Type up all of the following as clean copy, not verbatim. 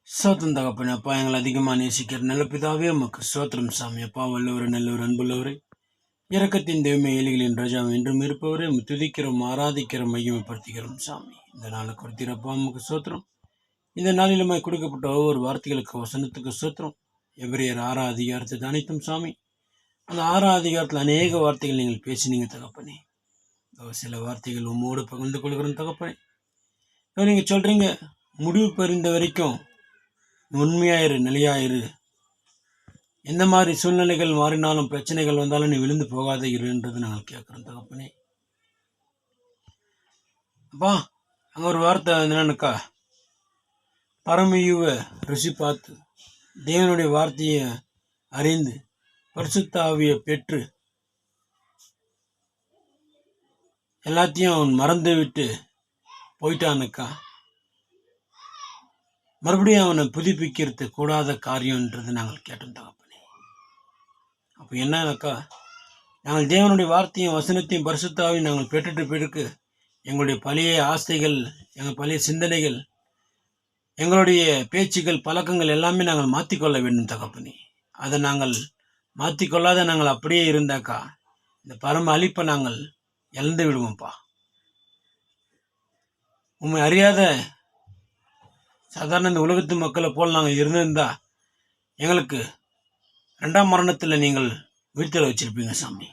சோத்திரம் தகப்பனே, அப்பா எங்களை அதிகமாக நேசிக்கிற நல்ல பிதாவே உமக்கு சோத்திரம் சாமி. அப்பா வல்லவர் நல்லவர் அன்புள்ளவரே, இரக்கத்தின் தெய்வமே, ஏழைகளின் ராஜா என்றும் இருப்பவரே, துதிக்கிறோம், ஆராதிக்கிறோம், மையமைப்படுத்துகிறோம் சாமி. இந்த நாளை கொடுத்திரப்பா உமக்கு சோத்திரம். இந்த நாளிலுமாய் கொடுக்கப்பட்ட ஒவ்வொரு வார்த்தைகளுக்கு வசனத்துக்கு சோத்திரம். எபிரேயர் 6ஆம் அதிகாரத்தை அனைத்தும் சாமி. அந்த 6ஆம் அதிகாரத்தில் அநேக வார்த்தைகள் நீங்கள் பேசினீங்க தகப்பனே. சில வார்த்தைகள் உம்மோடு பகிர்ந்து கொள்கிறோம் தகப்பனே. நீங்கள் சொல்றீங்க, முடிவு பெறுந்த வரைக்கும் உண்மையாயிரு, நிலையாயிரு. எந்த மாதிரி சூழ்நிலைகள் மாறினாலும், பிரச்சனைகள் வந்தாலும் நீ விழுந்து போகாத இருன்றது நாங்கள் கேட்குறோம் தகப்பனே. அப்பா, அங்கே ஒரு வார்த்தை என்னன்னுக்கா, பரமயுவ ருசி பார்த்து தேவனுடைய வார்த்தையை அறிந்து பரிசுத்த ஆவியை பெற்று எல்லாத்தையும் அவன் மறந்து விட்டு போயிட்டானுக்கா, மறுபடியும் அவனை புதுப்பிக்கிறது கூடாத காரியம்ன்றது நாங்கள் கேட்டோம் தகப்பனே. அப்போ என்னன்னாக்கா, நாங்கள் தேவனுடைய வார்த்தையும் வசனத்தையும் பரிசுத்தாவையும் நாங்கள் பெற்றுட்டு பிறகு எங்களுடைய பழைய ஆசைகள், எங்கள் பழைய சிந்தனைகள், எங்களுடைய பேச்சுகள், பழக்கங்கள் எல்லாமே நாங்கள் மாற்றிக்கொள்ள வேண்டும் தகப்பனே. அதை நாங்கள் மாற்றிக்கொள்ளாத நாங்கள் அப்படியே இருந்தாக்கா இந்த பரம அழிப்பை நாங்கள் இழந்து விடுவோம்ப்பா. உண்மை அறியாத சாதாரண இந்த உலகத்து மக்களை போல் நாங்கள் இருந்திருந்தா எங்களுக்கு 2ஆம் மரணத்தில் நீங்கள் வீழ்த்தல வச்சிருப்பீங்க சாமி.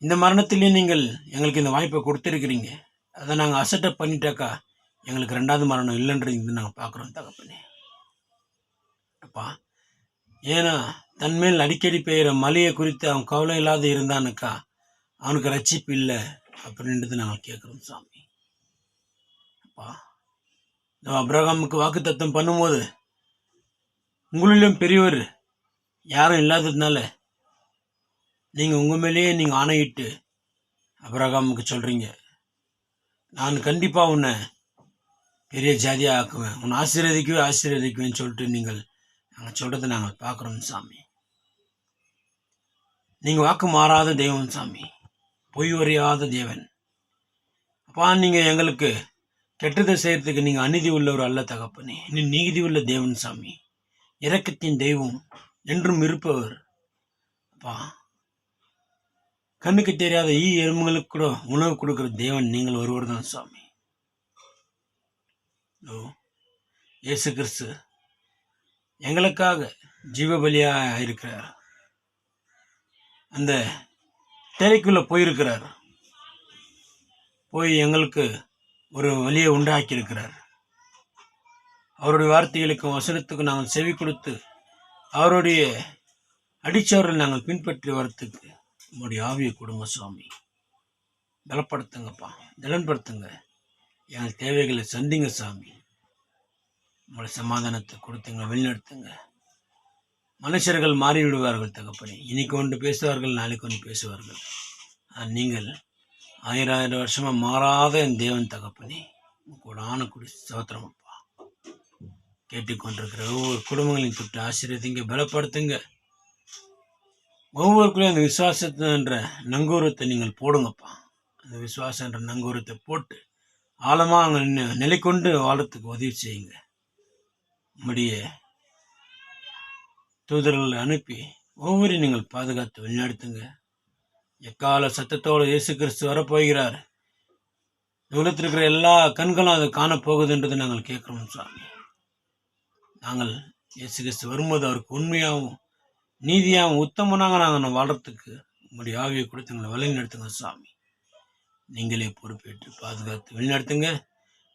இந்த மரணத்திலேயே நீங்கள் எங்களுக்கு இந்த வாய்ப்பை கொடுத்துருக்கிறீங்க. அதை நாங்கள் அசட்டப் பண்ணிட்டாக்கா எங்களுக்கு 2வது மரணம் இல்லைன்றது நாங்கள் பார்க்குறோம் தகப்பனே. அப்பா, ஏன்னா தன்மேல் அடிக்கடி பெய்கிற மழையை குறித்து அவன் கவலை இல்லாத இருந்தானுக்கா அவனுக்கு ரட்சிப்பு இல்லை அப்படின்றது நாங்கள் கேட்குறோம் சாமி. அப்பா, அபிரகாமுக்கு வாக்கு தத்தம் பண்ணும்போது உங்களிலும் பெரியவர் யாரும் இல்லாததுனால நீங்கள் உங்கள் மேலேயே நீங்கள் ஆணையிட்டு அபிரகாமுக்கு சொல்கிறீங்க, நான் கண்டிப்பாக உன்னை பெரிய ஜாதியாக ஆக்குவேன், உன்னை ஆசீர்வதிக்குவேன்னு சொல்லிட்டு நாங்கள் சொல்கிறத நாங்கள் பார்க்குறோம் சாமி. நீங்கள் வாக்கு மாறாத தெய்வம் சாமி, பொய் உரையாத தேவன். அப்பா, நீங்கள் எங்களுக்கு கெட்டதை செய்யறதுக்கு நீங்கள் அநீதி உள்ளவர் அல்ல தகப்பனே. இன்னும் நீதி உள்ள தேவன் சாமி, இரக்கத்தின் தெய்வம், என்றும் இருப்பவர். அப்பா, கண்ணுக்கு தெரியாத எறும்புகளுக்கு கூட உணவு கொடுக்குற தேவன் நீங்கள் ஒருவர் தான் சாமி. இயேசு கிறிஸ்து எங்களுக்காக ஜீவபலியாக இருக்கிறார். அந்த திரைக்குள்ளே போயிருக்கிறார், போய் எங்களுக்கு ஒரு வழியை உண்டாக்கியிருக்கிறார். அவருடைய வார்த்தைகளுக்கும் வசனத்துக்கும் நாங்கள் செவி கொடுத்து அவருடைய அடிச்சவர்கள் நாங்கள் பின்பற்றி வரத்துக்கு உங்களுடைய ஆவியை கொடுங்க சுவாமி. பலப்படுத்துங்கப்பா, திடன்படுத்துங்க, எங்கள் தேவைகளை சந்திங்க சாமி. உங்களுடைய சமாதானத்தை கொடுத்துங்க, வழிநடத்துங்க. மனுஷர்கள் மாறிவிடுவார்கள் தகப்பனே. இன்னைக்கு ஒன்று பேசுவார்கள், நாளைக்கு ஒன்று பேசுவார்கள். நீங்கள் 1000 வருஷமாக மாறாத என் தேவன் தகப்பனே, கூட ஆணக்குடி சோத்திரமப்பா. கேட்டுக்கொண்டிருக்கிற ஒவ்வொரு குடும்பங்களையும் தொட்டு ஆசீர்வதிங்க, பலப்படுத்துங்க. ஒவ்வொருக்குள்ளேயும் அந்த விசுவாசத்தின்ற நங்கூரத்தை நீங்கள் போடுங்கப்பா. அந்த விசுவாசம் என்ற நங்கூரத்தை போட்டு ஆழமாக அங்கே நிலை கொண்டு வாழறதுக்கு உதவி செய்யுங்க. உம்முடைய தூதர்களை அனுப்பி ஒவ்வொரு நீங்கள் பாதுகாத்து வழிநடத்துங்க. எக்கால சத்தத்தோடு இயேசு கிறிஸ்து வரப்போகிறார். உலகத்தில் இருக்கிற எல்லா கண்களும் அதை காணப்போகுதுன்றது நாங்கள் கேட்குறோம் சாமி. நாங்கள் இயேசு கிறிஸ்து வரும்போது அவருக்கு உண்மையாகவும் நீதியாகவும் உத்தமனாக நாங்கள் வாழ்கிறதுக்கு உங்களுடைய ஆவியை கொடுத்து எங்களை வழி நடத்துங்க சாமி. நீங்களே பொறுப்பேற்று பாதுகாத்து வழிநடத்துங்க.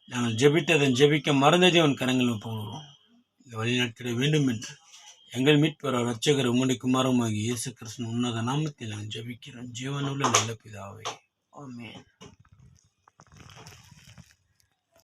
நாங்கள் ஜெபித்ததை ஜெபிக்க மறந்ததே அவன் கரங்களில் போடுவோம். இங்கே வழிநடத்திட வேண்டும் என்று எங்கள் மீட்பர் ரட்சகர் உம்முடைய குமாரமாகிய இயேசு கிறிஸ்துவின் உன்னத நாமத்தில் நாங்கள் ஜெபிக்கிறோம். ஜீவனுள்ள நல்ல பிதாவே, ஆமென்.